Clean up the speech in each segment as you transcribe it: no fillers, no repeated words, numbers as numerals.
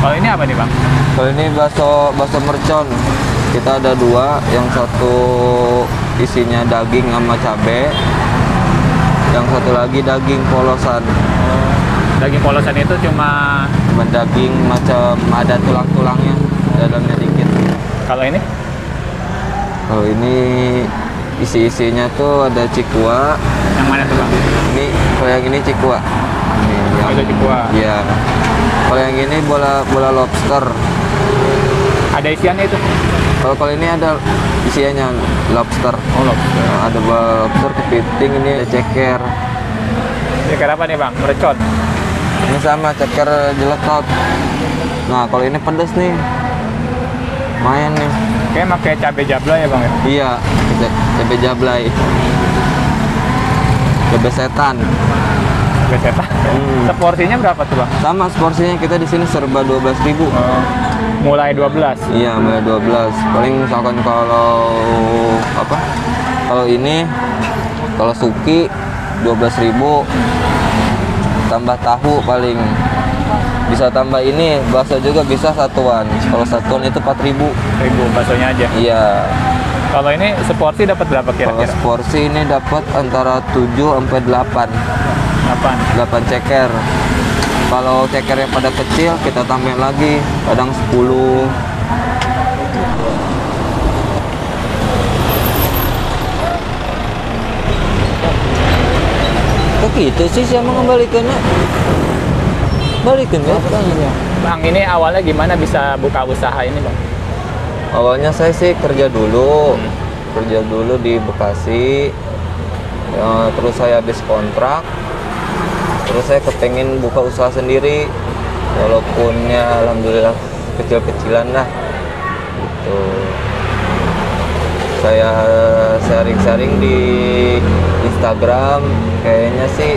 Kalau ini apa nih bang? Kalau ini bakso mercon. Kita ada dua, yang satu isinya daging sama cabe, yang satu lagi daging polosan. Daging polosan itu cuma Daging macam ada tulang-tulangnya, dalamnya dikit. kalau ini? Kalau ini isi-isinya tuh ada cikua. Yang mana tuh bang? Ini kalau yang ini cikua. Ini yang itu cikua. Iya. Kalau yang ini bola lobster. Ada isiannya itu? Kalau ini ada isiannya lobster. Oh lobster. Nah, ada bola lobster, kepiting, ini ada ceker. Ceker apa nih bang? Mercon? Ini sama ceker jeletot. Nah kalau ini pedes nih, lumayan nih. Kayak pakai cabai jabla ya bang ya? Iya, cabai jablay, cabai setan. Biasa. Seporsinya berapa tuh bang? Sama seporsinya kita di sini serba 12.000. Mulai 12. Iya, mulai 12. Paling misalkan kalau apa? Kalau ini kalau suki 12.000, tambah tahu paling bisa tambah ini, bakso juga bisa satuan. Kalau satuan itu 4.000. 1.000 baksonya aja. Iya. Kalau ini seporsi dapat berapa Kalau kira-kira? seporsi ini dapat antara 7 sampai 8. 8 ceker. Kalau cekernya pada kecil kita tambahin lagi, kadang 10. Kok gitu sih siapa ngembalikannya? Balikin ya. Bang, ini awalnya gimana bisa buka usaha ini bang? Awalnya saya sih kerja dulu di Bekasi. Ya, terus saya habis kontrak. Terus saya kepengen buka usaha sendiri, walaupun ya alhamdulillah kecil-kecilan lah gitu. Saya sharing-sharing di Instagram, kayaknya sih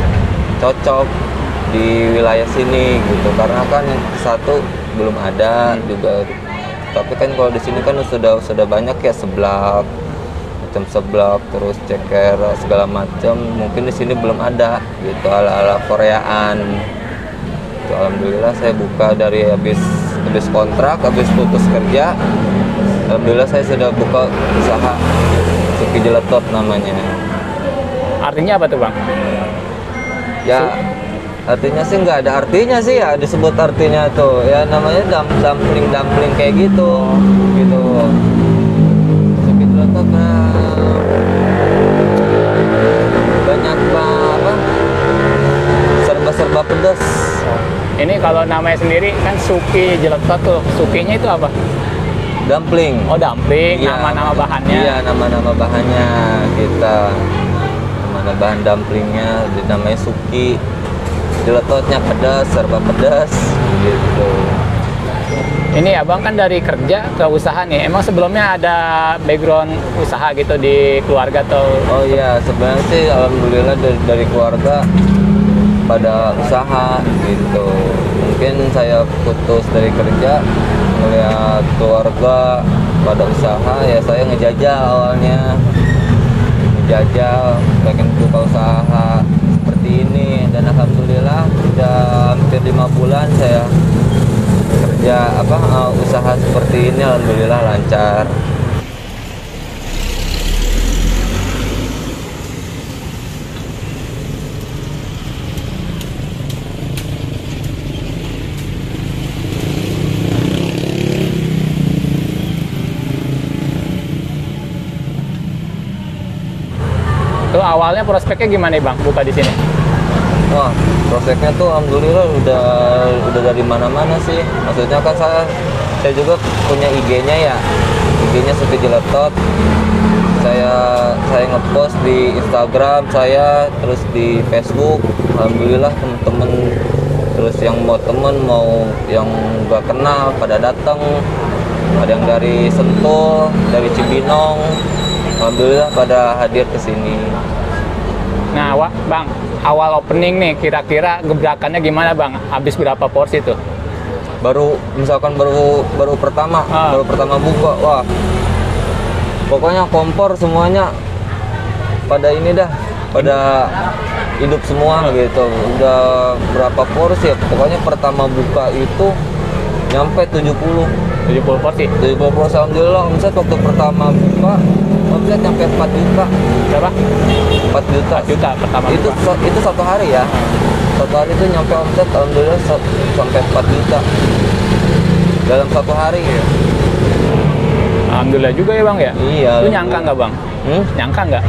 cocok di wilayah sini gitu, karena kan satu belum ada juga, tapi kan kalau di sini kan sudah banyak ya, seblak, terus ceker segala macam, mungkin di sini belum ada gitu, ala Koreaan gitu. Alhamdulillah saya buka dari habis kontrak, habis putus kerja, alhamdulillah saya sudah buka usaha Suki Jeletot namanya. Artinya apa tuh bang? Ya artinya sih nggak ada artinya sih ya, disebut artinya tuh ya namanya dumpling kayak gitu. Suki Jeletot banyak apa, serba pedas. Ini kalau namanya sendiri kan Suki Jeletot tuh, Sukinya itu apa? Dumpling. Oh dumpling, Iya, nama-nama bahannya. Iya, nama-nama bahannya kita. Nama bahan dumplingnya dinamanya Suki. Jeletotnya pedas, serba pedas gitu. Ini abang kan dari kerja ke usaha nih, emang sebelumnya ada background usaha gitu di keluarga atau? Oh iya, sebenarnya sih alhamdulillah dari keluarga pada usaha gitu. Mungkin saya putus dari kerja, melihat keluarga pada usaha, ya saya ngejajal awalnya, pengen buka usaha seperti ini, dan alhamdulillah udah hampir 5 bulan saya kerja usaha seperti ini, alhamdulillah lancar. Itu awalnya prospeknya gimana bang buka di sini? Wah, prospeknya tuh alhamdulillah udah dari mana-mana sih. Maksudnya kan saya juga punya IG-nya ya. IG-nya Suki Jeletot. Saya ngepost di Instagram saya, terus di Facebook. Alhamdulillah temen-temen, terus yang mau yang gak kenal pada datang. Ada yang dari Sentul, dari Cibinong. Alhamdulillah pada hadir ke sini. Nah, bang, awal opening nih, kira-kira gebrakannya gimana bang? Habis berapa porsi tuh? Misalkan baru pertama buka, wah, pokoknya kompor semuanya pada ini dah, pada hidup semua gitu. Udah berapa porsi ya? Pokoknya pertama buka itu nyampe 70 porsi. 70 porsi. Alhamdulillah omset waktu pertama buka omset nyampe 4 juta. Berapa? 4 juta. 4 juta pertama Itu buka. itu satu hari ya. Satu hari itu nyampe omset alhamdulillah sampai 4 juta dalam satu hari ya. Alhamdulillah juga ya bang ya. Iya. Lu nyangka nggak bang? Nyangka nggak?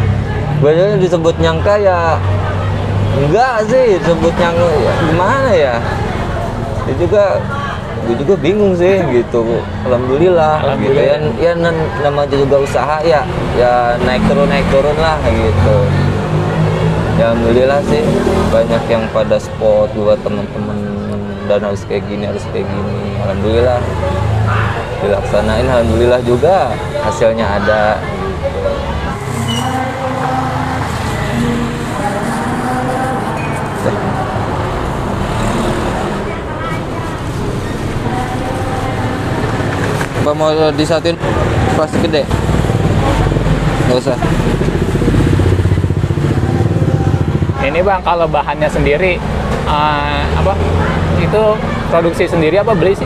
Biasanya disebut nyangka ya enggak sih, disebut nyangka ya, gimana ya? Itu juga gue juga bingung sih gitu. Alhamdulillah, gitu ya. Ya namanya juga usaha ya naik turun lah gitu. Ya alhamdulillah sih banyak yang pada spot buat teman-teman, dan harus kayak gini. Alhamdulillah dilaksanain, alhamdulillah juga hasilnya ada. Apa mau disatuin plastik gede? Nggak usah. Ini bang, kalau bahannya sendiri apa? Itu produksi sendiri apa beli sih?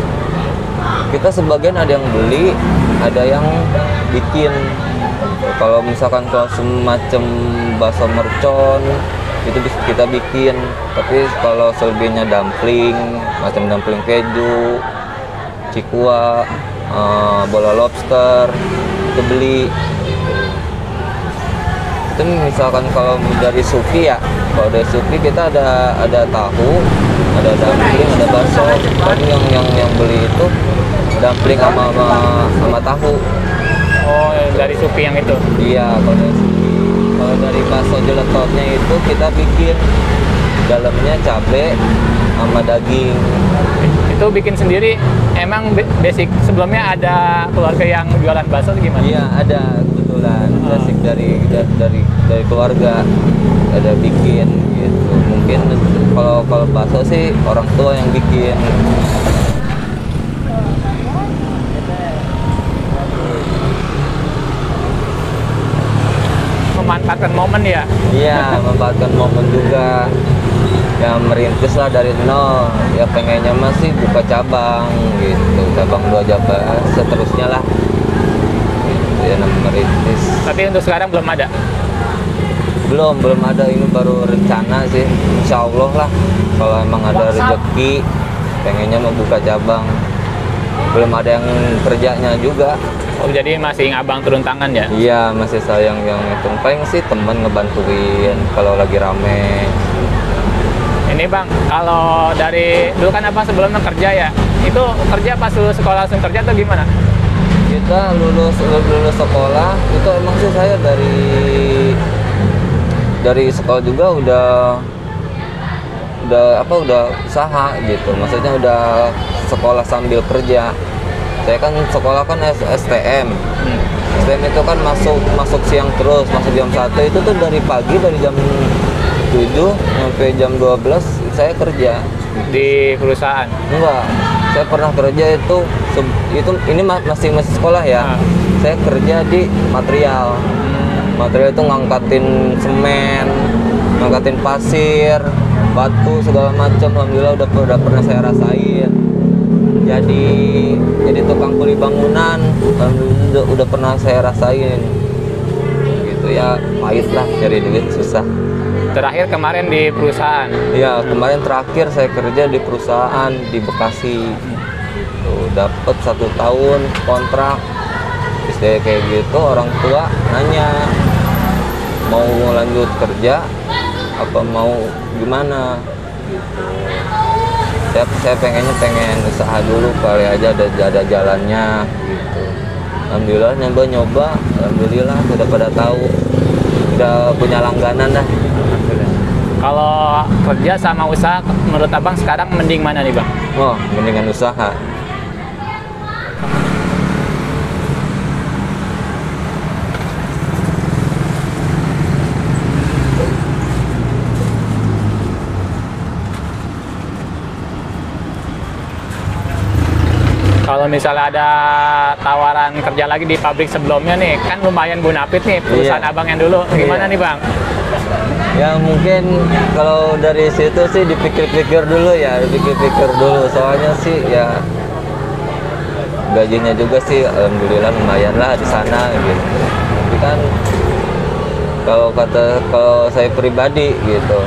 Kita sebagian ada yang beli, ada yang bikin. Kalau misalkan kalau semacam bakso mercon itu bisa kita bikin. Tapi kalau selebihnya dumpling, macam dumpling keju, cikua, bola lobster itu beli. Itu misalkan kalau dari Suki ya, kalau dari Suki kita ada tahu, ada dumpling, ada bakso. Tapi yang beli itu dumpling sama tahu. Oh, dari Supi yang itu? Iya, kalau dari Suki. Kalau dari bakso jeletotnya itu kita bikin dalamnya cabe sama daging. Itu bikin sendiri. Emang basic sebelumnya ada keluarga yang jualan bakso atau gimana? Iya, ada kebetulan basic dari keluarga ada bikin gitu. Mungkin kalau bakso sih orang tua yang bikin. Memanfaatkan momen ya? Iya, memanfaatkan momen juga. Ya merintis lah dari nol. Ya pengennya masih buka cabang gitu, cabang 2 cabang seterusnya lah. Gitu ya, merintis. Tapi untuk sekarang belum ada? Belum ada, ini baru rencana sih. Insya Allah lah, kalau emang ada rezeki pengennya mau buka cabang. Belum ada yang kerjanya juga. Oh, jadi masih abang turun tangan ya? Iya, masih sayang yang itu. Paling sih temen ngebantuin kalau lagi rame. Ini bang, kalau dari dulu kan abang sebelumnya kerja ya, itu kerja pas lulus sekolah langsung kerja atau gimana? Kita lulus sekolah itu emang sih saya dari sekolah juga udah usaha gitu. Maksudnya udah sekolah sambil kerja. Saya kan sekolah kan STM. STM itu kan masuk siang terus, masuk jam 1 itu tuh dari pagi, dari jam 7 sampai jam 12 saya kerja di perusahaan. Enggak, saya pernah kerja itu ini masih sekolah ya. Saya kerja di material itu ngangkatin semen, ngangkatin pasir, batu segala macam. Alhamdulillah udah pernah saya rasain. Jadi tukang kuli bangunan, alhamdulillah udah pernah saya rasain. Gitu ya, pahit lah, cari duit susah. Terakhir kemarin di perusahaan? Ya, kemarin terakhir saya kerja di perusahaan di Bekasi. Tuh, dapat 1 tahun kontrak. Terus kayak gitu, orang tua nanya mau lanjut kerja apa mau gimana gitu. Saya pengen usaha dulu, kali aja ada jalannya gitu. Alhamdulillah nyoba, alhamdulillah udah pada tahu, udah punya langganan dah. Kalau kerja sama usaha, menurut abang sekarang mending mana nih bang? Oh, mendingan usaha. Kalau misalnya ada tawaran kerja lagi di pabrik sebelumnya nih, kan lumayan bonafit nih perusahaan abang yang dulu. Gimana nih bang? Ya mungkin kalau dari situ sih dipikir-pikir dulu ya, soalnya sih ya gajinya juga sih alhamdulillah lumayan lah di sana gitu. Tapi kan kalau saya pribadi gitu,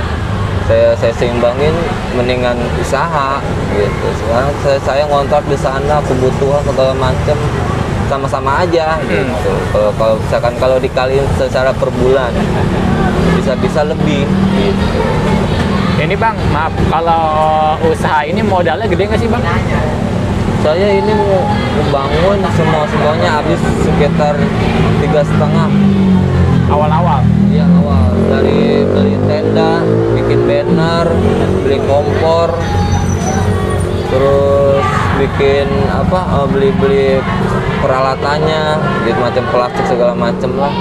saya seimbangin mendingan usaha gitu. Sekarang saya ngontrak di sana, kebutuhan segala macem sama-sama aja gitu. Kalau misalkan kalau dikaliin secara per bulan bisa lebih gitu. Ini Bang, maaf, kalau usaha ini modalnya gede nggak sih Bang? Saya ini mau membangun semuanya habis sekitar 3,5. Awal-awal? Iya awal, dari beli tenda, bikin banner, beli kompor, terus bikin beli peralatannya, gitu macam plastik segala macem lah.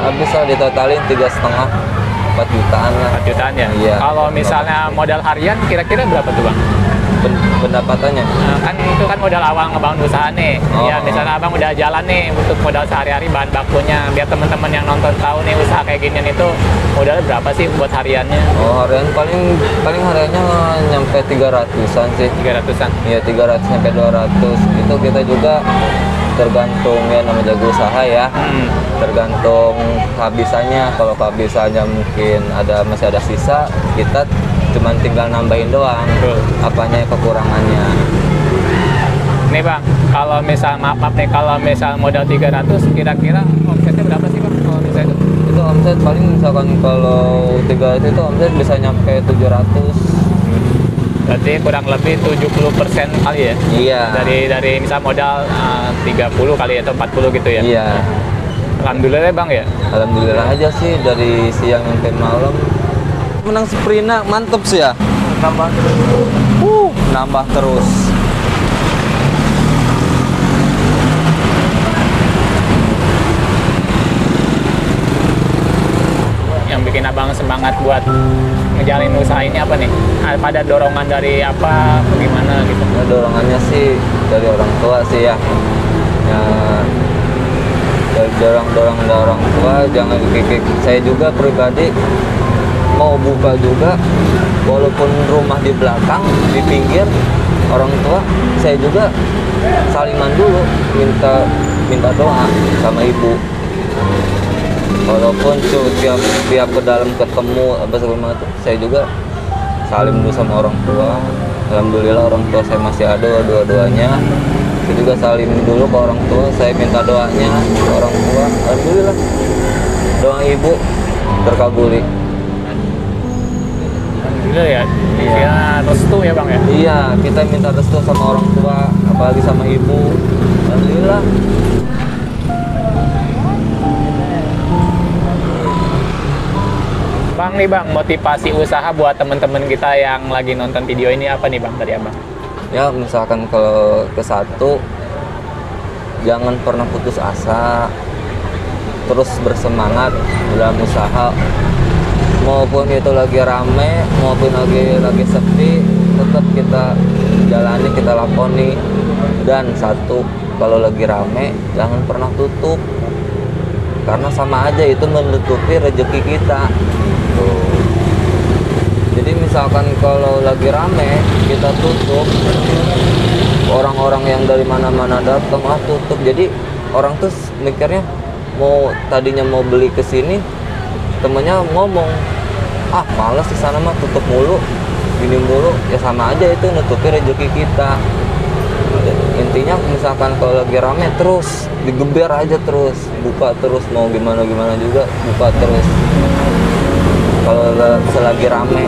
Habis lah ditotalin 3,5, 4 jutaan lah. 4 jutaan ya? Iya. Kalau misalnya modal harian kira-kira berapa tuh Bang? Pendapatannya? Kan itu kan modal awal ngebangun usaha nih. Oh. Ya misalnya Abang udah jalan nih untuk modal sehari-hari bahan bakunya. Biar teman-teman yang nonton tahu nih usaha kayak ginian itu modalnya berapa sih buat hariannya? Oh harian paling hariannya nyampe 300-an sih. 300-an? Iya 300 sampai 200. Itu kita juga tergantung ya namanya jago usaha ya. Tergantung kehabisannya. Kalau kehabisannya mungkin masih ada sisa, kita cuman tinggal nambahin doang. Betul. Apanya kekurangannya. Nih Bang, kalau misal maaf nih, kalau misal modal 300 kira-kira omsetnya berapa sih Bang kalau misalnya itu? Itu omset paling misalkan kalau 300 itu omset bisa nyampe 700. Berarti kurang lebih 70% kali ya? Iya. Dari misal modal 30 kali atau 40 gitu ya? Iya. Alhamdulillah ya Bang ya? Alhamdulillah aja sih dari siang sampai malam. Menang Sprina mantep sih ya. Nambah terus. Yang bikin Abang semangat buat ngejalin usaha ini apa nih? Ada dorongan dari apa, bagaimana gitu? Ya, dorongannya sih dari orang tua sih ya. Ya dari dorong orang tua jangan dikikik. Saya juga pribadi mau buka juga walaupun rumah di belakang di pinggir orang tua, saya juga saliman dulu minta doa sama ibu. Walaupun tiap ke dalam ketemu apa segala macam, saya juga salim dulu sama orang tua. Alhamdulillah orang tua saya masih ada dua-duanya. Saya juga salim dulu ke orang tua, saya minta doanya ke orang tua. Alhamdulillah doa ibu terkabuli. Alhamdulillah ya, ya restu ya Bang ya? Iya, kita minta restu sama orang tua, apalagi sama ibu. Alhamdulillah. Bang nih Bang, motivasi usaha buat teman-teman kita yang lagi nonton video ini apa nih Bang dari Abang? Ya misalkan kalau ke satu, jangan pernah putus asa, terus bersemangat dalam usaha. Maupun itu lagi rame, maupun lagi sepi, tetap kita jalani, kita lakoni. Dan satu, kalau lagi rame, jangan pernah tutup, karena sama aja itu menutupi rezeki kita. Tuh. Jadi misalkan kalau lagi rame, kita tutup, orang-orang yang dari mana-mana datang tutup. Jadi orang tuh mikirnya tadinya mau beli ke sini, temennya ngomong, males di sana mah tutup mulu, gini mulu, ya sama aja itu nutupi rezeki kita. Intinya misalkan kalau lagi rame terus digeber aja terus, buka terus, mau gimana juga buka terus. Kalau selagi rame